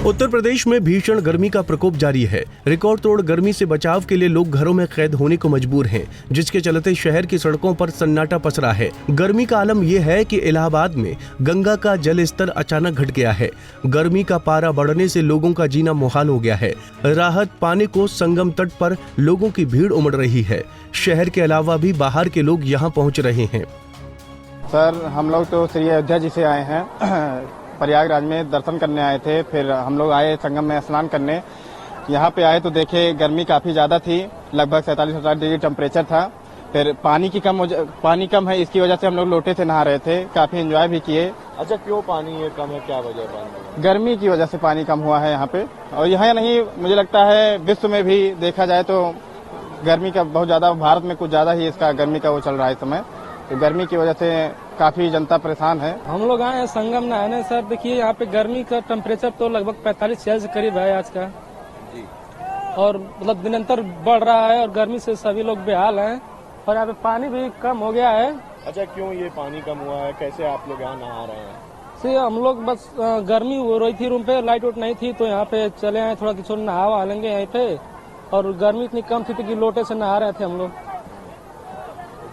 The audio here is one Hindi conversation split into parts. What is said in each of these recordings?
उत्तर प्रदेश में भीषण गर्मी का प्रकोप जारी है। रिकॉर्ड तोड़ गर्मी से बचाव के लिए लोग घरों में कैद होने को मजबूर हैं, जिसके चलते शहर की सड़कों पर सन्नाटा पसरा है। गर्मी का आलम यह है कि इलाहाबाद में गंगा का जल स्तर अचानक घट गया है। गर्मी का पारा बढ़ने से लोगों का जीना मुहाल हो गया है। राहत पाने को संगम तट पर लोगों की भीड़ उमड़ रही है। शहर के अलावा भी बाहर के लोग यहाँ पहुँच रहे हैं। सर, हम लोग तो श्री अयोध्या जी से आए हैं। प्रयागराज में दर्शन करने आए थे, फिर हम लोग आए संगम में स्नान करने। यहाँ पे आए तो देखे गर्मी काफी ज्यादा थी, लगभग 47-48 डिग्री टेम्परेचर था। फिर पानी कम है, इसकी वजह से हम लोग लोटे से नहा रहे थे, काफी एंजॉय भी किए। अच्छा, क्यों पानी ये कम है, क्या वजह है पानी? गर्मी की वजह से पानी कम हुआ है यहाँ पे। और यहाँ नहीं, मुझे लगता है विश्व में भी देखा जाए तो गर्मी का बहुत ज्यादा, भारत में कुछ ज्यादा ही इसका गर्मी का वो चल रहा है इस समय। तो गर्मी की वजह से काफी जनता परेशान है। हम लोग आए हैं संगम नहाने। सर देखिए, यहाँ पे गर्मी का टेम्परेचर तो लगभग 45 सेल्सियस करीब है आज का जी। और मतलब दिनंतर बढ़ रहा है और गर्मी से सभी लोग बेहाल हैं। और यहाँ पे पानी भी कम हो गया है। अच्छा, क्यों ये पानी कम हुआ है, कैसे आप लोग यहाँ नहा रहे हैं? से हम लोग बस गर्मी हो रही थी, रूम पे लाइट वाइट नहीं थी, तो यहाँ पे चले आए, थोड़ा किसी नहा वहा लेंगे यहाँ पे। और गर्मी इतनी कम थी कि लोटे से नहा रहे थे हम लोग।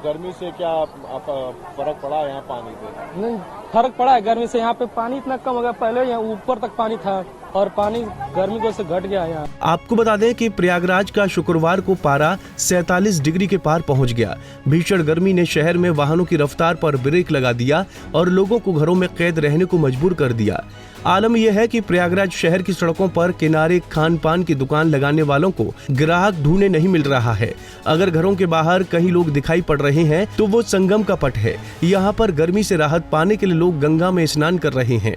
गर्मी से क्या फर्क पड़ा यहाँ पानी पे? नहीं, फर्क पड़ा है गर्मी से। यहाँ पे पानी इतना कम हो गया, पहले यहाँ ऊपर तक पानी था और पानी गर्मी की वजह से घट गया यहाँ। आपको बता दें कि प्रयागराज का शुक्रवार को पारा 47 डिग्री के पार पहुंच गया। भीषण गर्मी ने शहर में वाहनों की रफ्तार पर ब्रेक लगा दिया और लोगों को घरों में कैद रहने को मजबूर कर दिया। आलम यह है कि प्रयागराज शहर की सड़कों पर किनारे खान पान की दुकान लगाने वालों को ग्राहक ढूंढने नहीं मिल रहा है। अगर घरों के बाहर कहीं लोग दिखाई पड़ रहे हैं तो वो संगम का पट है। यहाँ पर गर्मी से राहत पाने के लिए लोग गंगा में स्नान कर रहे हैं।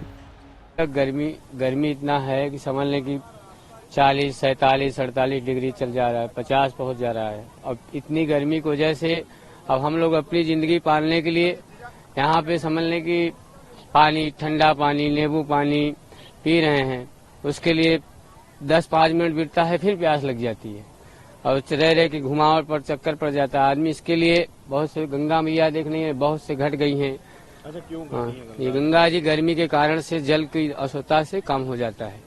गर्मी इतना है कि समझ लें कि 40, 47, 48 डिग्री चल जा रहा है, 50 पहुंच जा रहा है। अब इतनी गर्मी की वजह से अब हम लोग अपनी जिंदगी पालने के लिए यहाँ पे समझ लें कि पानी, ठंडा पानी, नींबू पानी पी रहे हैं। उसके लिए 10-5 मिनट बीतता है, फिर प्यास लग जाती है और रह के घुमावट पर चक्कर पड़ जाता है आदमी। इसके लिए बहुत से गंगा मैया देखने बहुत से घट गई हैं। अच्छा, क्यों? ये गंगा जी गर्मी के कारण से जल की अस्वच्छता से कम हो जाता है।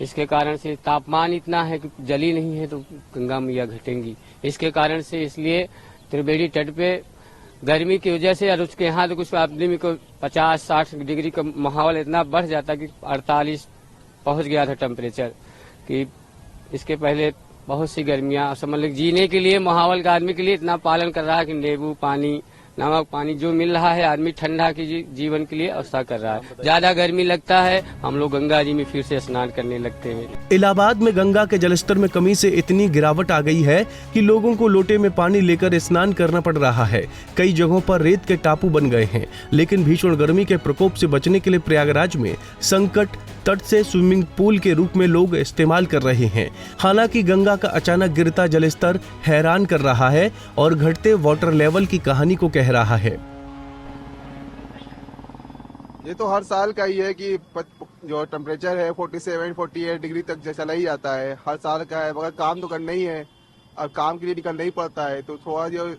इसके कारण से तापमान इतना है कि जल ही नहीं है तो गंगा मैया घटेंगी। इसके कारण से इसलिए त्रिवेणी तट पे गर्मी की वजह से और उसके यहाँ तो कुछ आदमी को 50-60 डिग्री का माहौल इतना बढ़ जाता कि 48 पहुंच गया था टेम्परेचर। कि इसके पहले बहुत सी गर्मियां समझ लीजिए जीने के लिए माहौल का आदमी के लिए इतना पालन कर रहा है कि नींबू पानी, नमक पानी जो मिल रहा है, आदमी ठंडा की जीवन के लिए व्यवस्था कर रहा है। ज्यादा गर्मी लगता है, हम लोग गंगा जी में फिर से स्नान करने लगते हैं। इलाहाबाद में गंगा के जलस्तर में कमी से इतनी गिरावट आ गई है कि लोगों को लोटे में पानी लेकर स्नान करना पड़ रहा है। कई जगहों पर रेत के टापू बन गए हैं। लेकिन भीषण गर्मी के प्रकोप से बचने के लिए प्रयागराज में संकट तट से स्विमिंग पूल के रूप में लोग इस्तेमाल कर रहे हैं। हालांकि गंगा का अचानक गिरता जलस्तर हैरान कर रहा है और घटते वाटर लेवल की कहानी को कह रहा है। ये तो हर साल का ही है कि जो टेम्परेचर है 47-48 डिग्री तक चला ही जाता है, हर साल का है। मगर काम तो करना ही है और काम के लिए निकलना ही पड़ता है। तो थोड़ा जो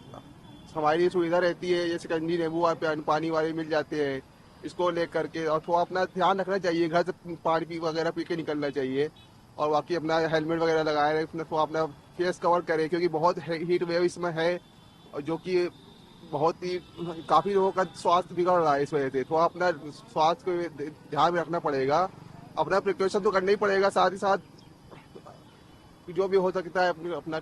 हमारी सुविधा रहती है, जैसे कंजी नींबू पानी वाले मिल जाते हैं, इसको लेकर के और थोड़ा अपना ध्यान रखना चाहिए। घर से पानी वगैरह पी के निकलना चाहिए और बाकी अपना हेलमेट वगैरह लगाए रहे, थोड़ा अपना फेस कवर करे, क्योंकि बहुत हीट वेव इसमें है और जो कि बहुत ही काफी लोगों का स्वास्थ्य बिगड़ रहा है। इस वजह से थोड़ा अपना स्वास्थ्य को ध्यान में रखना पड़ेगा। अपना प्रिकॉशन तो करना ही पड़ेगा, साथ ही साथ जो भी हो सकता है अपना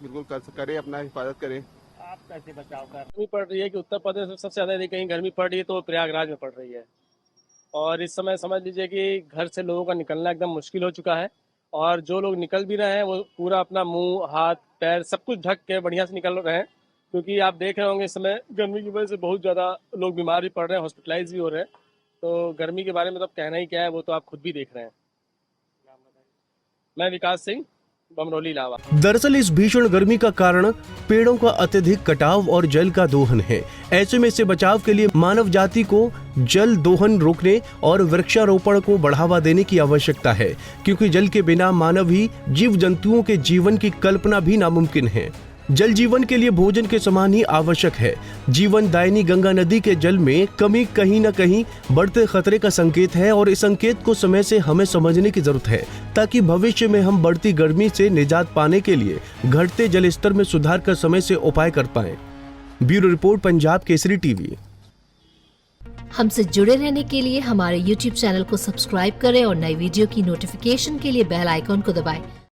बिल्कुल करें, अपना हिफाजत करें। आप कैसे बचाव कर? गर्मी पड़ रही है कि उत्तर प्रदेश में सबसे ज्यादा यदि कहीं गर्मी पड़ रही है तो प्रयागराज में पड़ रही है। और इस समय समझ लीजिए कि घर से लोगों का निकलना एकदम मुश्किल हो चुका है। और जो लोग निकल भी रहे हैं वो पूरा अपना मुंह, हाथ, पैर सब कुछ ढक के बढ़िया से निकल रहे हैं, क्योंकि आप देख रहे होंगे इस समय गर्मी की वजह से बहुत ज़्यादा लोग बीमार भी पड़ रहे हैं, हॉस्पिटलाइज भी हो रहे हैं। तो गर्मी के बारे में तो कहना ही क्या है, वो तो आप खुद भी देख रहे हैं। मैं विकास सिंह, बमरोली, इलाहाबाद। दरअसल इस भीषण गर्मी का कारण पेड़ों का अत्यधिक कटाव और जल का दोहन है। ऐसे में इससे बचाव के लिए मानव जाति को जल दोहन रोकने और वृक्षारोपण को बढ़ावा देने की आवश्यकता है, क्योंकि जल के बिना मानव ही जीव जंतुओं के जीवन की कल्पना भी नामुमकिन है। जल जीवन के लिए भोजन के समान ही आवश्यक है। जीवन दायिनी गंगा नदी के जल में कमी कहीं न कहीं बढ़ते खतरे का संकेत है और इस संकेत को समय से हमें समझने की जरूरत है, ताकि भविष्य में हम बढ़ती गर्मी से निजात पाने के लिए घटते जल स्तर में सुधार कर समय से उपाय कर पाएं। Bureau report, Punjab Kesari TV. हमसे जुड़े रहने के लिए हमारे YouTube चैनल को सब्सक्राइब करें और नई वीडियो की नोटिफिकेशन के लिए बेल आइकॉन को दबाएं।